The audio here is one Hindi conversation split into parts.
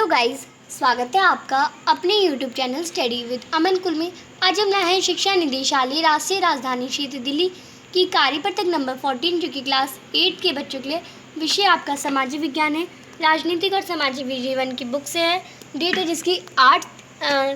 गाइस, स्वागत है आपका अपने YouTube चैनल स्टडी विद अमन कुल में। आज हम लाए हैं शिक्षा निदेशालय राष्ट्रीय राजधानी क्षेत्र दिल्ली की कार्यपत्रक नंबर 14 जो कि क्लास 8 के बच्चों के लिए। विषय आपका सामाजिक विज्ञान है। राजनीतिक और सामाजिक जीवन की बुक से है। डेट है जिसकी 8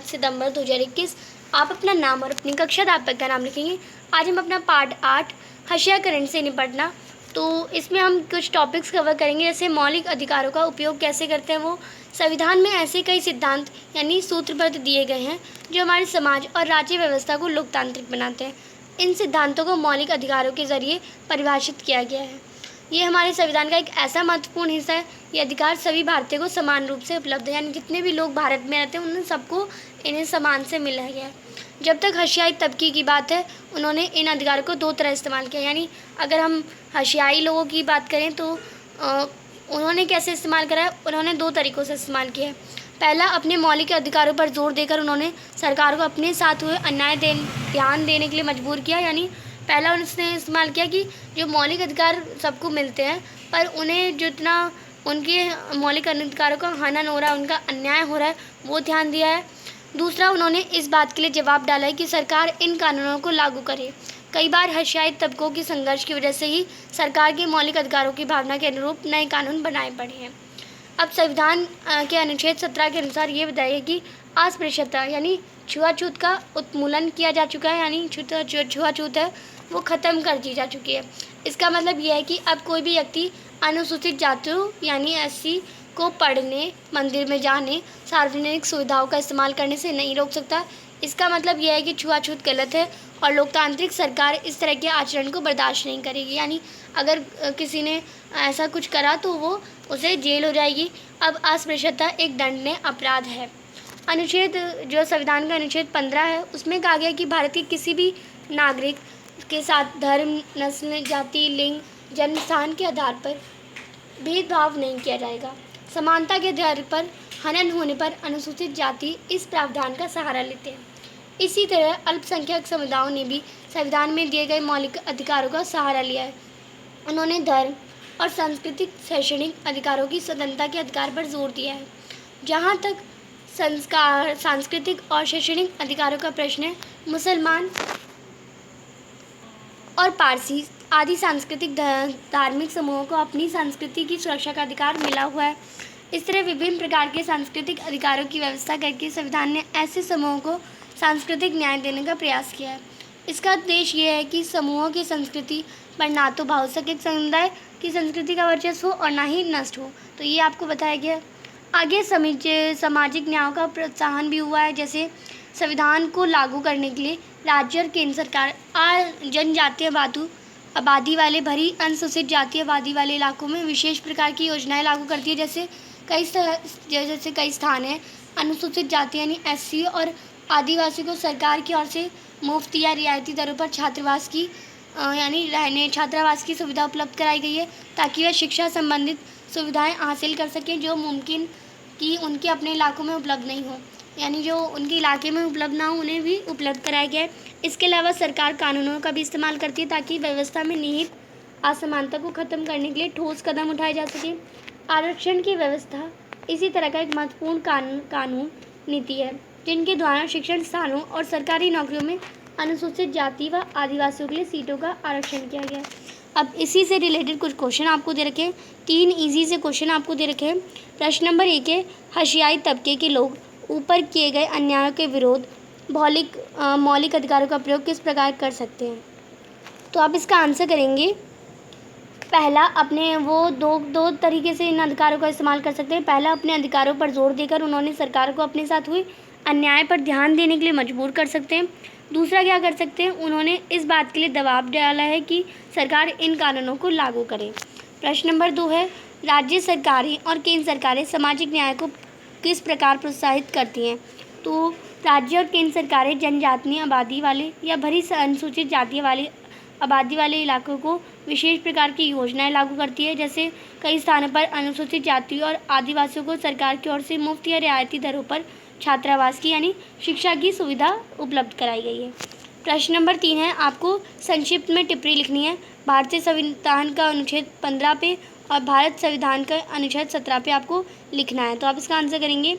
सितंबर 2021। आप अपना नाम और अपनी कक्षा अध्यापक का नाम लिखेंगे। आज हम अपना पार्ट 8 हत्याकरण से निपटना, तो इसमें हम कुछ टॉपिक्स कवर करेंगे, जैसे मौलिक अधिकारों का उपयोग कैसे करते हैं वो। संविधान में ऐसे कई सिद्धांत यानी सूत्रबद्ध दिए गए हैं जो हमारे समाज और राज्य व्यवस्था को लोकतांत्रिक बनाते हैं। इन सिद्धांतों को मौलिक अधिकारों के जरिए परिभाषित किया गया है। ये हमारे संविधान का एक ऐसा महत्वपूर्ण हिस्सा है। ये अधिकार सभी भारतीयों को समान रूप से उपलब्ध है, यानी जितने भी लोग भारत में रहते हैं उन सबको इन्हें समान से मिला गया है। जब तक हशियाई तबके की बात है, उन्होंने इन अधिकारों को दो तरह इस्तेमाल किया। यानी अगर हम हशियाई लोगों की बात करें तो उन्होंने कैसे इस्तेमाल करा है, उन्होंने दो तरीक़ों से इस्तेमाल किया है। पहला, अपने मौलिक अधिकारों पर जोर देकर उन्होंने सरकार को अपने साथ हुए अन्याय ध्यान देने के लिए मजबूर किया। यानी पहला उसने इस्तेमाल किया कि जो मौलिक अधिकार सबको मिलते हैं, पर उन्हें जितना उनके मौलिक अधिकारों का हनन हो रहा है, उनका अन्याय हो रहा है, वो ध्यान दिया है। दूसरा, उन्होंने इस बात के लिए जवाब डाला है कि सरकार इन कानूनों को लागू करे। कई बार हत्याई तबकों के संघर्ष की वजह से ही सरकार के मौलिक अधिकारों की भावना के अनुरूप नए कानून बनाए पड़े हैं। अब संविधान के अनुच्छेद 17 के अनुसार ये बताइए कि अस्पृश्यता यानी छुआछूत का उन्मूलन किया जा चुका है, यानी छुआछूत है वो ख़त्म कर दी जा चुकी है। इसका मतलब यह है कि अब कोई भी व्यक्ति अनुसूचित जातियों यानी SC को पढ़ने, मंदिर में जाने, सार्वजनिक सुविधाओं का इस्तेमाल करने से नहीं रोक सकता। इसका मतलब यह है कि छुआछूत गलत है और लोकतांत्रिक सरकार इस तरह के आचरण को बर्दाश्त नहीं करेगी। यानी अगर किसी ने ऐसा कुछ करा तो वो उसे जेल हो जाएगी। अब अस्पृश्यता एक दंडनीय अपराध है। अनुच्छेद जो संविधान का अनुच्छेद 15 है, उसमें कहा गया कि भारत के किसी भी नागरिक के साथ धर्म, नस्ल, जाति, लिंग, जन्म स्थान के आधार पर भेदभाव नहीं किया जाएगा। समानता के आधार पर हनन होने पर अनुसूचित जाति इस प्रावधान का सहारा लेते हैं। इसी तरह अल्पसंख्यक समुदायों ने भी संविधान में दिए गए मौलिक अधिकारों का सहारा लिया है। उन्होंने धर्म और सांस्कृतिक शैक्षणिक अधिकारों की स्वतंत्रता के अधिकार पर जोर दिया है। जहाँ तक सांस्कृतिक और शैक्षणिक अधिकारों का प्रश्न है, मुसलमान और पारसी आदि सांस्कृतिक धार्मिक समूहों को अपनी संस्कृति की सुरक्षा का अधिकार मिला हुआ है। इस तरह विभिन्न प्रकार के सांस्कृतिक अधिकारों की व्यवस्था करके संविधान ने ऐसे समूहों को सांस्कृतिक न्याय देने का प्रयास किया है। इसका उद्देश्य ये है कि समूहों की संस्कृति पर ना तो बहुसंख्यक समुदाय की संस्कृति का वर्चस्व हो और ना ही नष्ट हो। तो ये आपको बताया गया। आगे सामाजिक न्याय का प्रोत्साहन भी हुआ है, जैसे संविधान को लागू करने के लिए राज्य और केंद्र सरकार जनजातीय आबादी वाले भरी अनुसूचित जाति आबादी वाले इलाकों में विशेष प्रकार की योजनाएं लागू करती है। जैसे कई स्थान हैं अनुसूचित जाति यानी SC और आदिवासी को सरकार की ओर से मुफ्त या रियायती दरों पर छात्रावास की सुविधा उपलब्ध कराई गई है, ताकि वह शिक्षा संबंधित सुविधाएं हासिल कर सकें जो मुमकिन कि उनके अपने इलाकों में उपलब्ध नहीं हो, यानी जो उनके इलाके में उपलब्ध ना हो उन्हें भी उपलब्ध कराया गया है। इसके अलावा सरकार कानूनों का भी इस्तेमाल करती है ताकि व्यवस्था में निहित असमानता को ख़त्म करने के लिए ठोस कदम उठाए जा सके। आरक्षण की व्यवस्था इसी तरह का एक महत्वपूर्ण कानून नीति है, जिनके द्वारा शिक्षण स्थानों और सरकारी नौकरियों में अनुसूचित जाति व आदिवासियों के लिए सीटों का आरक्षण किया गया है। अब इसी से रिलेटेड कुछ क्वेश्चन आपको दे रखे हैं। 3 ईजी से क्वेश्चन आपको दे रखे हैं। प्रश्न नंबर 1 है, हशियाई तबके के लोग ऊपर किए गए अन्यायों के विरोध मौलिक अधिकारों का प्रयोग किस प्रकार कर सकते हैं। तो आप इसका आंसर करेंगे। पहला, अपने वो दो तरीके से इन अधिकारों का इस्तेमाल कर सकते हैं। पहला, अपने अधिकारों पर जोर देकर उन्होंने सरकार को अपने साथ हुए अन्याय पर ध्यान देने के लिए मजबूर कर सकते हैं। दूसरा क्या कर सकते हैं, उन्होंने इस बात के लिए दबाव डाला है कि सरकार इन कानूनों को लागू करे। प्रश्न नंबर 2 है, राज्य सरकारें और केंद्र सरकारें सामाजिक न्याय को किस प्रकार प्रोत्साहित करती हैं। तो राज्य और केंद्र सरकारें जनजातीय आबादी वाले या भरी अनुसूचित जाति वाले आबादी वाले इलाकों को विशेष प्रकार की योजनाएं लागू करती है। जैसे कई स्थानों पर अनुसूचित जाति और आदिवासियों को सरकार की ओर से मुफ्त या रियायती दरों पर छात्रावास की यानी शिक्षा की सुविधा उपलब्ध कराई गई है। प्रश्न नंबर 3 है, आपको संक्षिप्त में टिप्पणी लिखनी है। भारतीय संविधान का अनुच्छेद 15 पे और भारत संविधान का अनुच्छेद 17 पे आपको लिखना है। तो आप इसका आंसर करेंगे।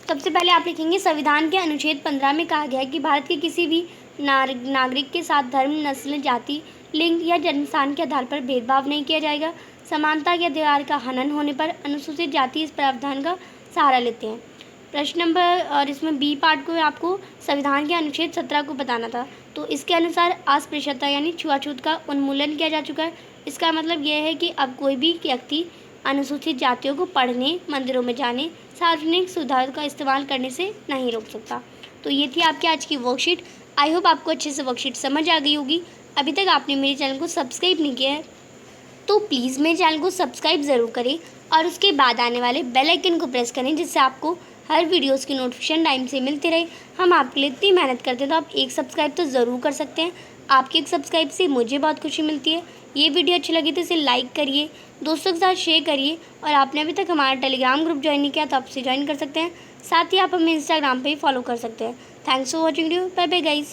सबसे पहले आप लिखेंगे संविधान के अनुच्छेद 15 में कहा गया है कि भारत के किसी भी नागरिक के साथ धर्म, नस्ल, जाति, लिंग या जन्मस्थान के आधार पर भेदभाव नहीं किया जाएगा। समानता के अधिकार का हनन होने पर अनुसूचित जाति इस प्रावधान का सहारा लेते हैं। प्रश्न नंबर और इसमें बी पार्ट को आपको संविधान के अनुच्छेद 17 को बताना था। तो इसके अनुसार अस्पृश्यता यानी छुआछूत का उन्मूलन किया जा चुका है। इसका मतलब यह है कि अब कोई भी व्यक्ति अनुसूचित जातियों को पढ़ने, मंदिरों में जाने, सार्वजनिक सुविधाओं का इस्तेमाल करने से नहीं रोक सकता। तो ये थी आपकी आज की वर्कशीट। आई होप आपको अच्छे से वर्कशीट समझ आ गई होगी। अभी तक आपने मेरे चैनल को सब्सक्राइब नहीं किया है तो प्लीज़ मेरे चैनल को सब्सक्राइब ज़रूर करें और उसके बाद आने वाले बेल आइकन को प्रेस करें, जिससे आपको हर वीडियोस की नोटिफिकेशन टाइम से मिलती रहे। हम आपके लिए इतनी मेहनत करते हैं तो आप एक सब्सक्राइब तो ज़रूर कर सकते हैं। आपके एक सब्सक्राइब से मुझे बहुत खुशी मिलती है। ये वीडियो अच्छी लगी तो इसे लाइक करिए, दोस्तों के साथ शेयर करिए और आपने अभी तक हमारा टेलीग्राम ग्रुप ज्वाइन नहीं किया तो आप उसे ज्वाइन कर सकते हैं। साथ ही आप हमें इंस्टाग्राम पे ही फॉलो कर सकते हैं। Thanks for watching video. Bye bye guys.